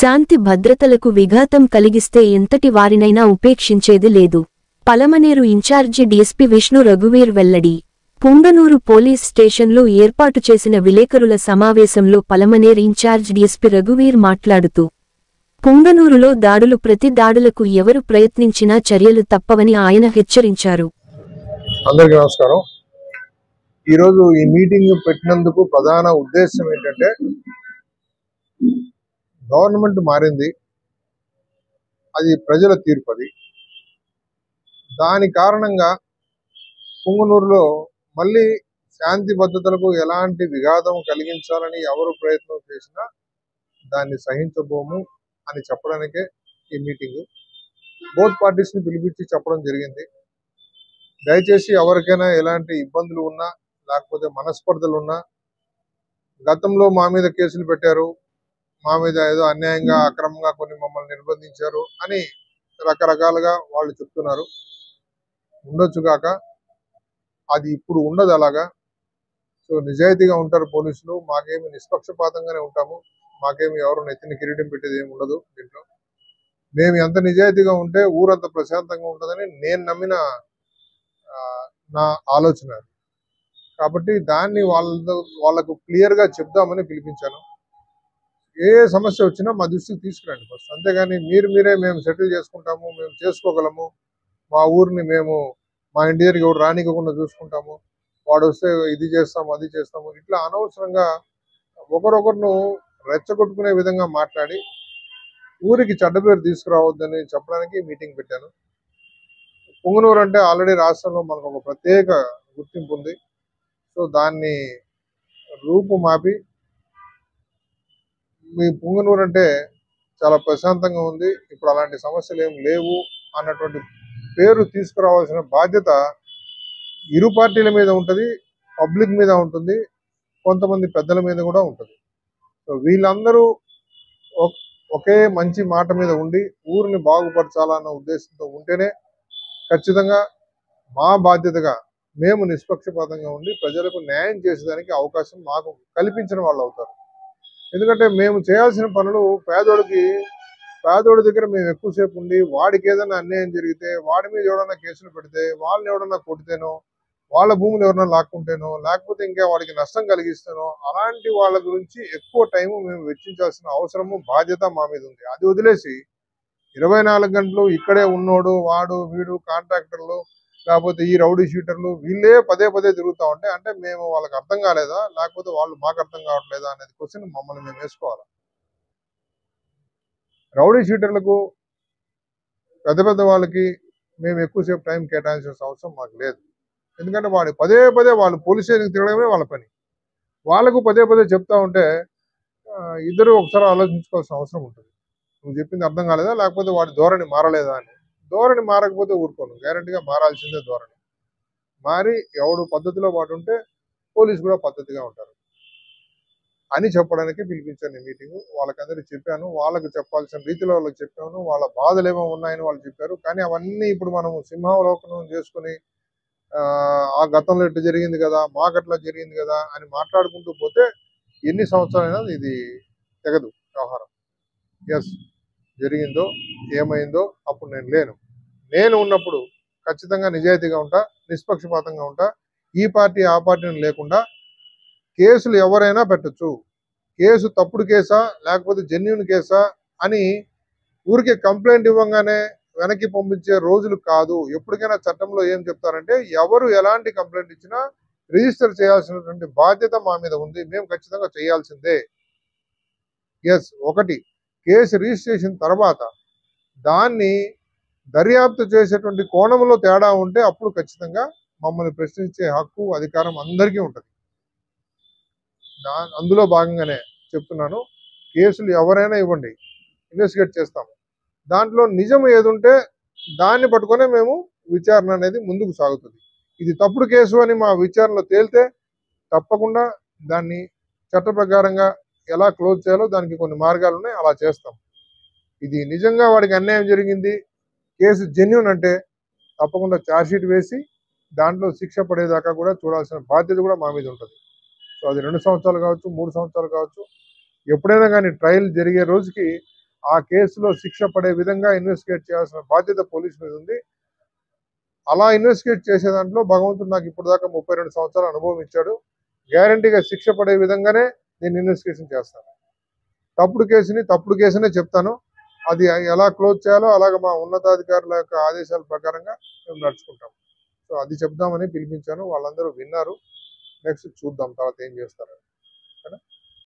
శాంతి భద్రతలకు విఘాతం కలిగిస్తే ఎంతటి వారినైనా ఉపేక్షించేది లేదు. పలమనేరు ఇన్ఛార్జి డీఎస్పీ విష్ణు రఘువీర్ వెల్లడి. పుంగనూరు పోలీస్ స్టేషన్లో ఏర్పాటు చేసిన విలేకరుల సమావేశంలో పలమనేరు ఇన్ఛార్జ్ డీఎస్పీ రఘువీర్ మాట్లాడుతూ, పుంగనూరులో దాడులు ప్రతి దాడులకు ఎవరు ప్రయత్నించినా చర్యలు తప్పవని ఆయన హెచ్చరించారు. అందరికీ నమస్కారం. ఈరోజు ఈ మీటింగ్ పెట్టినందుకు ప్రధాన ఉద్దేశం ఏంటంటే, గవర్నమెంట్ మారింది, అది ప్రజల తీర్పు. అది దాని కారణంగా పుంగనూరులో మళ్ళీ శాంతి భద్రతలకు ఎలాంటి విఘాతం కలిగించాలని ఎవరు ప్రయత్నం చేసినా దాన్ని సహించబోము అని చెప్పడానికే ఈ మీటింగ్. బోత్ పార్టీస్ని పిలిపించి చెప్పడం జరిగింది. దయచేసి ఎవరికైనా ఎలాంటి ఇబ్బందులు ఉన్నా, లేకపోతే మనస్పర్ధలు ఉన్నా, గతంలో మా మీద కేసులు పెట్టారు, మా మీద ఏదో అన్యాయంగా అక్రమంగా కొన్ని మమ్మల్ని నిర్బంధించారు అని రకరకాలుగా వాళ్ళు చెప్తున్నారు. ఉండొచ్చు కాక, అది ఇప్పుడు ఉండదు అలాగా. సో నిజాయితీగా ఉంటారు పోలీసులు. మాకేమి నిష్పక్షపాతంగానే ఉంటాము. మాకేమి ఎవరు నెత్తిని కిరీటం పెట్టేది ఏమి ఉండదు. దీంట్లో మేము ఎంత నిజాయితీగా ఉంటే ఊరంత ప్రశాంతంగా ఉంటుందని నేను నమ్మిన నా ఆలోచన. కాబట్టి దాన్ని వాళ్ళకు క్లియర్గా చెప్దామని పిలిపించాను. ఏ సమస్య వచ్చినా మా దృష్టికి తీసుకురండి ఫస్ట్. అంతేగాని మీరే మేము సెటిల్ చేసుకుంటాము, మేము చేసుకోగలము, మా ఊరిని మేము మా ఇంటి దగ్గరికి ఎవరు రానివ్వకుండా చూసుకుంటాము, వాడు వస్తే ఇది చేస్తాము అది చేస్తాము, ఇట్లా అనవసరంగా ఒకరొకరును రెచ్చగొట్టుకునే విధంగా మాట్లాడి ఊరికి చెడ్డ పేరు తీసుకురావద్దని చెప్పడానికి మీటింగ్ పెట్టాను. పుంగనూరు అంటే ఆల్రెడీ రాష్ట్రంలో మనకు ఒక ప్రత్యేక గుర్తింపు ఉంది. సో దాన్ని రూపుమాపి మీ పుంగనూరు అంటే చాలా ప్రశాంతంగా ఉంది, ఇప్పుడు అలాంటి సమస్యలు ఏం లేవు అన్నటువంటి పేరు తీసుకురావాల్సిన బాధ్యత ఇరు పార్టీల మీద ఉంటుంది, పబ్లిక్ మీద ఉంటుంది, కొంతమంది పెద్దల మీద కూడా ఉంటుంది. సో వీళ్ళందరూ ఒకే మంచి మాట మీద ఉండి ఊరిని బాగుపరచాలన్న ఉద్దేశంతో ఉంటేనే ఖచ్చితంగా మా బాధ్యతగా మేము నిష్పక్షపాతంగా ఉండి ప్రజలకు న్యాయం చేసేదానికి అవకాశం మాకు కల్పించిన వాళ్ళు అవుతారు. ఎందుకంటే మేము చేయాల్సిన పనులు పేదోడి దగ్గర మేము ఎక్కువసేపు ఉండి వాడికి ఏదైనా అన్యాయం జరిగితే, వాడి మీద ఎవడన్నా కేసులు పెడితే, వాళ్ళని ఎవడన్నా కొడితేనో, వాళ్ళ భూములు ఎవరన్నా లాక్కుంటేనో, లేకపోతే ఇంకా వాడికి నష్టం కలిగిస్తేనో, అలాంటి వాళ్ళ గురించి ఎక్కువ టైము మేము వెచ్చించాల్సిన అవసరము బాధ్యత మా మీద ఉంది. అది వదిలేసి 24 గంటలు ఇక్కడే ఉన్నోడు వాడు వీడు కాంట్రాక్టర్లు లేకపోతే ఈ రౌడీ షీటర్లు వీళ్ళే పదే తిరుగుతూ ఉంటే అంటే మేము వాళ్ళకి అర్థం కాలేదా, లేకపోతే వాళ్ళు మాకు అర్థం కావట్లేదా అనేది క్వశ్చన్ మమ్మల్ని మేము వేసుకోవాలి. రౌడీ షీటర్లకు పెద్ద వాళ్ళకి మేము ఎక్కువసేపు టైం కేటాయించాల్సిన అవసరం మాకు లేదు. ఎందుకంటే వాడు పదే వాళ్ళు పోలీస్ స్టేషన్కి తిరగడమే వాళ్ళ పని. వాళ్ళకు పదే చెప్తా ఉంటే ఇద్దరు ఒకసారి ఆలోచించుకోవాల్సిన అవసరం ఉంటుంది. నువ్వు చెప్పింది అర్థం కాలేదా, లేకపోతే వాడి ధోరణి మారలేదా అని. ధోరణి మారకపోతే ఊరుకోను, గ్యారంటీగా మారాల్సిందే ధోరణి. మారి ఎవడు పద్ధతిలో పాటు ఉంటే పోలీసు కూడా పద్ధతిగా ఉంటారు అని చెప్పడానికి పిలిపించాను ఈ మీటింగ్. వాళ్ళకందరికీ చెప్పాను, వాళ్ళకు చెప్పాల్సిన రీతిలో వాళ్ళకి చెప్పాను, వాళ్ళ బాధలు ఏమో ఉన్నాయని వాళ్ళు చెప్పారు. కానీ అవన్నీ ఇప్పుడు మనం సింహావలోకనం చేసుకుని ఆ గతంలో ఇట్లా జరిగింది కదా, మాకట్లా జరిగింది కదా అని మాట్లాడుకుంటూ పోతే ఎన్ని సంవత్సరాలైనా ఇది తెగదు వ్యవహారం. ఎస్, జరిగిందో ఏమైందో అప్పుడు నేను ఉన్నప్పుడు ఖచ్చితంగా నిజాయితీగా ఉంటా, నిష్పక్షపాతంగా ఉంటా. ఈ పార్టీ ఆ పార్టీని లేకుండా కేసులు ఎవరైనా పెట్టచ్చు. కేసు తప్పుడు కేసా లేకపోతే జెన్యూన్ కేసా అని ఊరికే కంప్లైంట్ ఇవ్వగానే వెనక్కి పంపించే రోజులు కాదు. ఎప్పటికైనా చట్టంలో ఏం చెప్తారంటే ఎవరు ఎలాంటి కంప్లైంట్ ఇచ్చినా రిజిస్టర్ చేయాల్సినటువంటి బాధ్యత మా మీద ఉంది, మేము ఖచ్చితంగా చేయాల్సిందే. ఎస్, ఒకటి కేసు రిజిస్ట్రేషన్ తర్వాత దాన్ని దర్యాప్తు చేసేటువంటి కోణంలో తేడా ఉంటే అప్పుడు ఖచ్చితంగా మమ్మల్ని ప్రశ్నించే హక్కు అధికారం అందరికీ ఉంటుంది. అందులో భాగంగానే చెప్తున్నాను, కేసులు ఎవరైనా ఇవ్వండి, ఇన్వెస్టిగేట్ చేస్తాము. దాంట్లో నిజం ఏదుంటే దాన్ని పట్టుకునే మేము విచారణ అనేది ముందుకు సాగుతుంది. ఇది తప్పుడు కేసు అని మా విచారణలో తేలితే తప్పకుండా దాన్ని చట్ట ప్రకారంగా ఎలా క్లోజ్ చేయాలో దానికి కొన్ని మార్గాలు ఉన్నాయి, అలా చేస్తాం. ఇది నిజంగా వాడికి అన్యాయం జరిగింది, కేసు జెన్యూన్ అంటే తప్పకుండా ఛార్జ్షీట్ వేసి దాంట్లో శిక్ష పడేదాకా కూడా చూడాల్సిన బాధ్యత కూడా మా మీద ఉంటుంది. సో అది 2 సంవత్సరాలు కావచ్చు, 3 సంవత్సరాలు కావచ్చు, ఎప్పుడైనా కానీ ట్రయల్ జరిగే రోజుకి ఆ కేసులో శిక్ష పడే విధంగా ఇన్వెస్టిగేట్ చేయాల్సిన బాధ్యత పోలీసు మీద ఉంది. అలా ఇన్వెస్టిగేట్ చేసే దాంట్లో భగవంతుడు నాకు ఇప్పుడు దాకా 32 సంవత్సరాల అనుభవం ఇచ్చాడు. గ్యారంటీగా శిక్ష పడే విధంగానే నేను ఇన్వెస్టిగేషన్ చేస్తాను. తప్పుడు కేసునే చెప్తాను. అది ఎలా క్లోజ్ చేయాలో అలాగ మా ఉన్నతాధికారుల యొక్క ఆదేశాల ప్రకారంగా మేము నడుచుకుంటాం. సో అది చెప్దామని పిలిపించాను. వాళ్ళందరూ విన్నారు. నెక్స్ట్ చూద్దాం తర్వాత ఏం చేస్తారు.